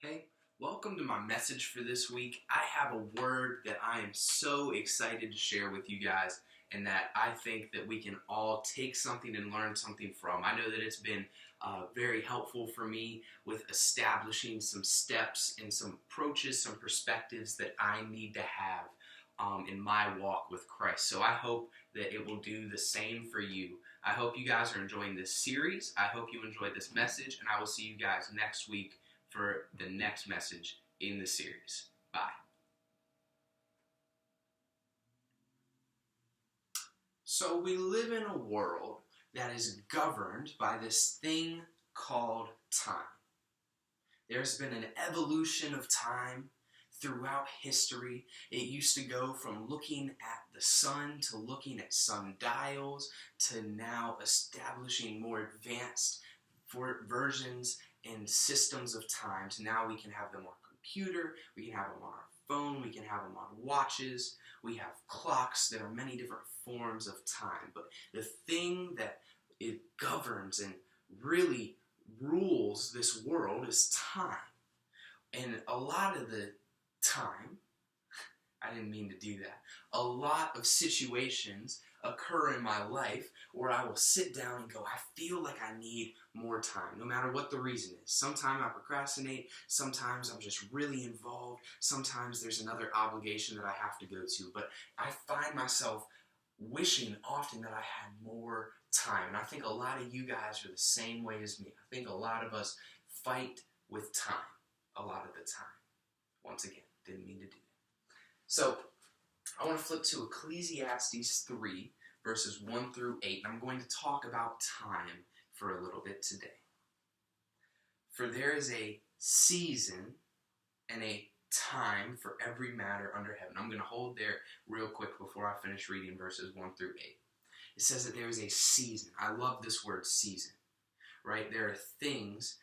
Hey, welcome to my message for this week. I have a word that I am so excited to share with you guys, and that I think that we can all take something and learn something from. I know that it's been very helpful for me with establishing some steps and some approaches, some perspectives that I need to have in my walk with Christ. So I hope that it will do the same for you. I hope you guys are enjoying this series. I hope you enjoyed this message, and I will see you guys next week for the next message in the series. Bye. So we live in a world that is governed by this thing called time. There's been an evolution of time throughout history. It used to go from looking at the sun to looking at sundials to now establishing more advanced versions and systems of time. So now we can have them on our computer, we can have them on our phone, we can have them on watches, we have clocks. There are many different forms of time. But the thing that it governs and really rules this world is time. And a lot of the time, I didn't mean to do that, a lot of situations occur in my life where I will sit down and go, I feel like I need more time, no matter what the reason is. Sometimes I procrastinate, sometimes I'm just really involved, sometimes there's another obligation that I have to go to, but I find myself wishing often that I had more time. And I think a lot of you guys are the same way as me. I think a lot of us fight with time a lot of the time. Once again, didn't mean to do that. So, I want to flip to Ecclesiastes 3, verses 1 through 8, and I'm going to talk about time for a little bit today. For there is a season and a time for every matter under heaven. I'm going to hold there real quick before I finish reading verses 1 through 8. It says that there is a season. I love this word season, right? There are things,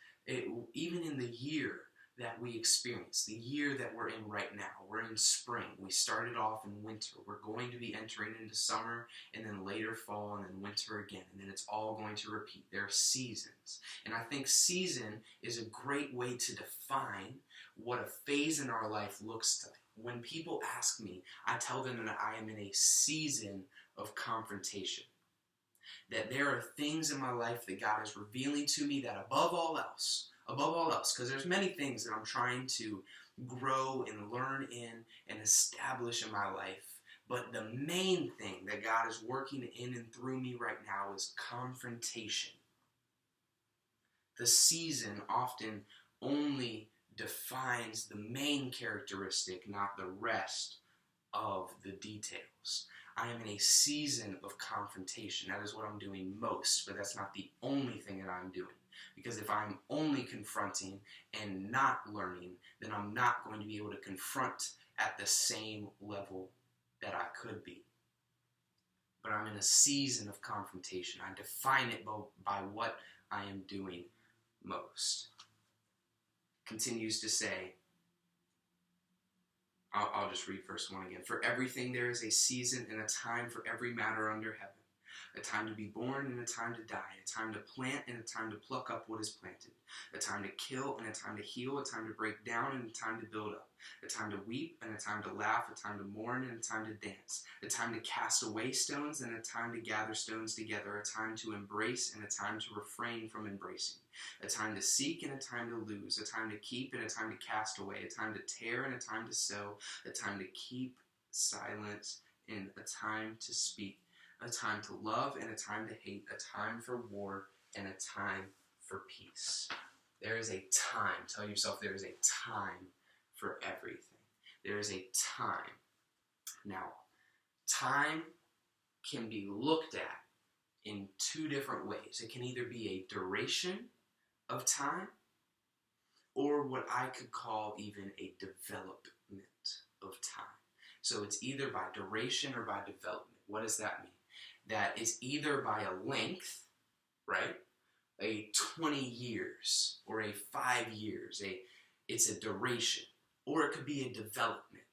even in the year that we experience, the year that we're in right now. We're in spring. We started off in winter. We're going to be entering into summer, and then later fall, and then winter again, and then it's all going to repeat. There are seasons. And I think season is a great way to define what a phase in our life looks like. When people ask me, I tell them that I am in a season of confrontation. That there are things in my life that God is revealing to me that above all else, because there's many things that I'm trying to grow and learn in and establish in my life, but the main thing that God is working in and through me right now is confrontation. The season often only defines the main characteristic, not the rest of the details. I am in a season of confrontation. That is what I'm doing most, but that's not the only thing that I'm doing. Because if I'm only confronting and not learning, then I'm not going to be able to confront at the same level that I could be. But I'm in a season of confrontation. I define it by what I am doing most. Continues to say, I'll just read verse 1 again. For everything there is a season and a time for every matter under heaven. A time to be born and a time to die. A time to plant and a time to pluck up what is planted. A time to kill and a time to heal. A time to break down and a time to build up. A time to weep and a time to laugh. A time to mourn and a time to dance. A time to cast away stones and a time to gather stones together. A time to embrace and a time to refrain from embracing. A time to seek and a time to lose. A time to keep and a time to cast away. A time to tear and a time to sow. A time to keep silence and a time to speak. A time to love and a time to hate, a time for war and a time for peace. There is a time. Tell yourself there is a time for everything. There is a time. Now, time can be looked at in two different ways. It can either be a duration of time or what I could call even a development of time. So it's either by duration or by development. What does that mean? That is either by a length, right? A 20 years or a 5 years. It's a duration. Or it could be a development.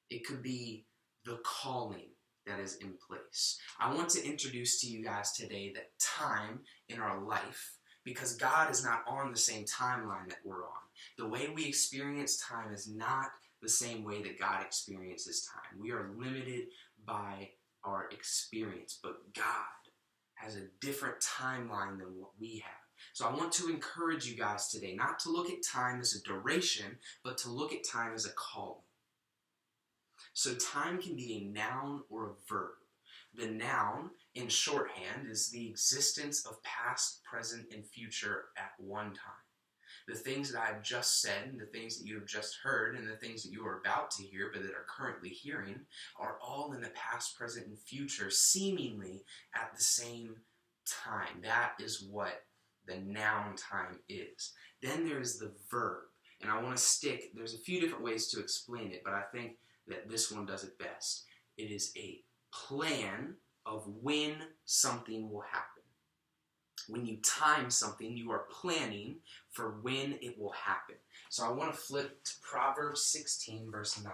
It could be the calling that is in place. I want to introduce to you guys today that time in our life because God is not on the same timeline that we're on. The way we experience time is not the same way that God experiences time. We are limited by our experience, but God has a different timeline than what we have. So I want to encourage you guys today not to look at time as a duration, but to look at time as a calling. So time can be a noun or a verb. The noun in shorthand is the existence of past, present, and future at one time. The things that I've just said and the things that you have just heard and the things that you are about to hear but that are currently hearing are all in the past, present, and future seemingly at the same time. That is what the noun time is. Then there's the verb. And I want to stick, there's a few different ways to explain it, but I think that this one does it best. It is a plan of when something will happen. When you time something, you are planning for when it will happen. So I want to flip to Proverbs 16, verse 9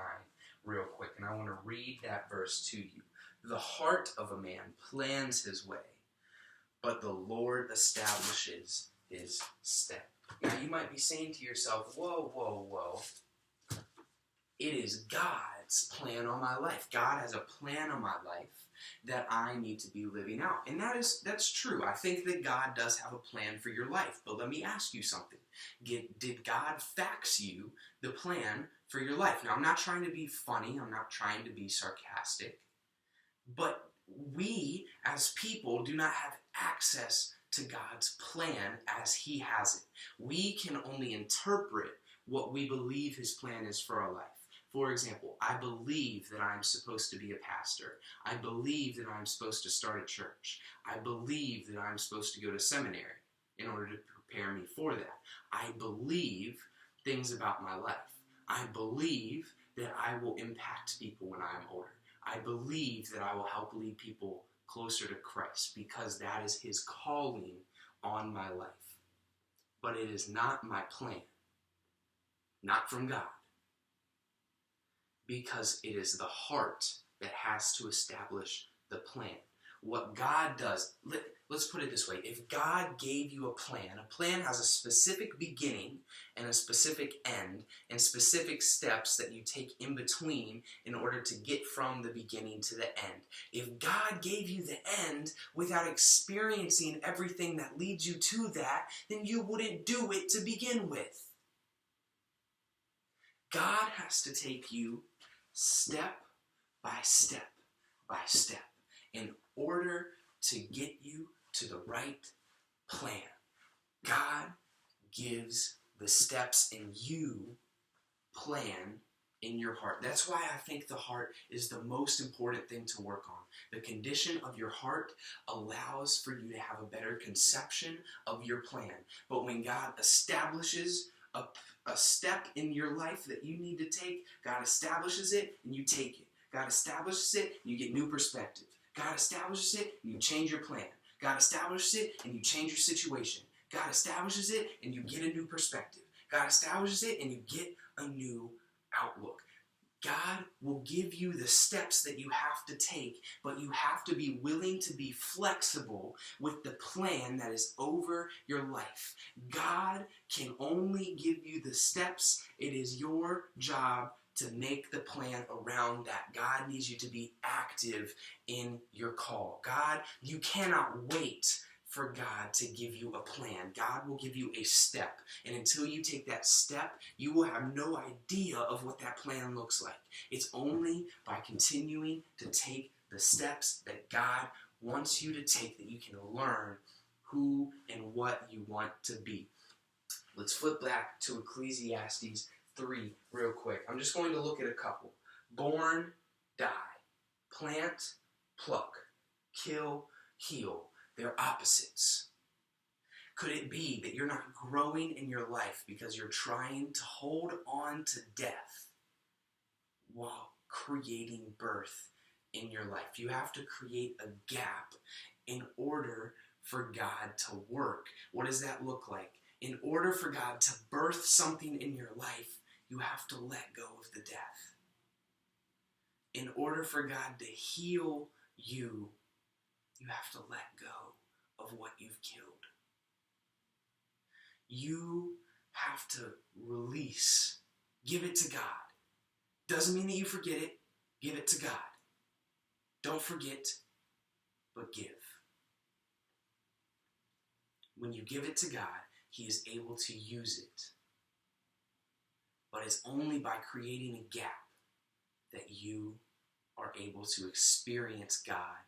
real quick, and I want to read that verse to you. The heart of a man plans his way, but the Lord establishes his step. Now you might be saying to yourself, whoa, whoa, whoa. It is God's plan on my life. God has a plan on my life that I need to be living out. And that's true. I think that God does have a plan for your life. But let me ask you something. Did God fax you the plan for your life? Now, I'm not trying to be funny. I'm not trying to be sarcastic. But we, as people, do not have access to God's plan as He has it. We can only interpret what we believe His plan is for our life. For example, I believe that I'm supposed to be a pastor. I believe that I'm supposed to start a church. I believe that I'm supposed to go to seminary in order to prepare me for that. I believe things about my life. I believe that I will impact people when I'm older. I believe that I will help lead people closer to Christ because that is His calling on my life. But it is not my plan. Not from God. Because it is the heart that has to establish the plan. What God does, let's put it this way. If God gave you a plan has a specific beginning and a specific end and specific steps that you take in between in order to get from the beginning to the end. If God gave you the end without experiencing everything that leads you to that, then you wouldn't do it to begin with. God has to take you step by step by step in order to get you to the right plan. God gives the steps and you plan in your heart. That's why I think the heart is the most important thing to work on. The condition of your heart allows for you to have a better conception of your plan. But when God establishes a step in your life that you need to take, God establishes it and you take it. God establishes it and you get new perspective. God establishes it and you change your plan. God establishes it and you change your situation. God establishes it and you get a new perspective. God establishes it and you get a new outlook. God will give you the steps that you have to take, but you have to be willing to be flexible with the plan that is over your life. God can only give you the steps. It is your job to make the plan around that. God needs you to be active in your call. God, you cannot wait for God to give you a plan. God will give you a step. And until you take that step, you will have no idea of what that plan looks like. It's only by continuing to take the steps that God wants you to take that you can learn who and what you want to be. Let's flip back to Ecclesiastes 3 real quick. I'm just going to look at a couple. Born, die. Plant, pluck. Kill, heal. They're opposites. Could it be that you're not growing in your life because you're trying to hold on to death while creating birth in your life? You have to create a gap in order for God to work. What does that look like? In order for God to birth something in your life, you have to let go of the death. In order for God to heal you, you have to let go of what you've killed. You have to release. Give it to God. Doesn't mean that you forget it. Give it to God. Don't forget, but give. When you give it to God, He is able to use it. But it's only by creating a gap that you are able to experience God.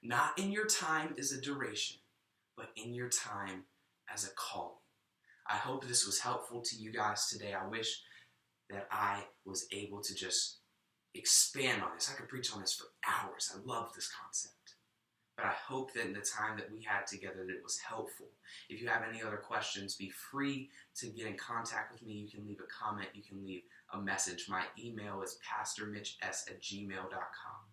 Not in your time as a duration, but in your time as a calling. I hope this was helpful to you guys today. I wish that I was able to just expand on this. I could preach on this for hours. I love this concept. But I hope that in the time that we had together that it was helpful. If you have any other questions, be free to get in contact with me. You can leave a comment. You can leave a message. My email is pastormitchs@gmail.com.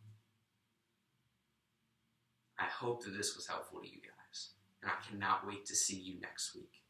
I hope that this was helpful to you guys. And I cannot wait to see you next week.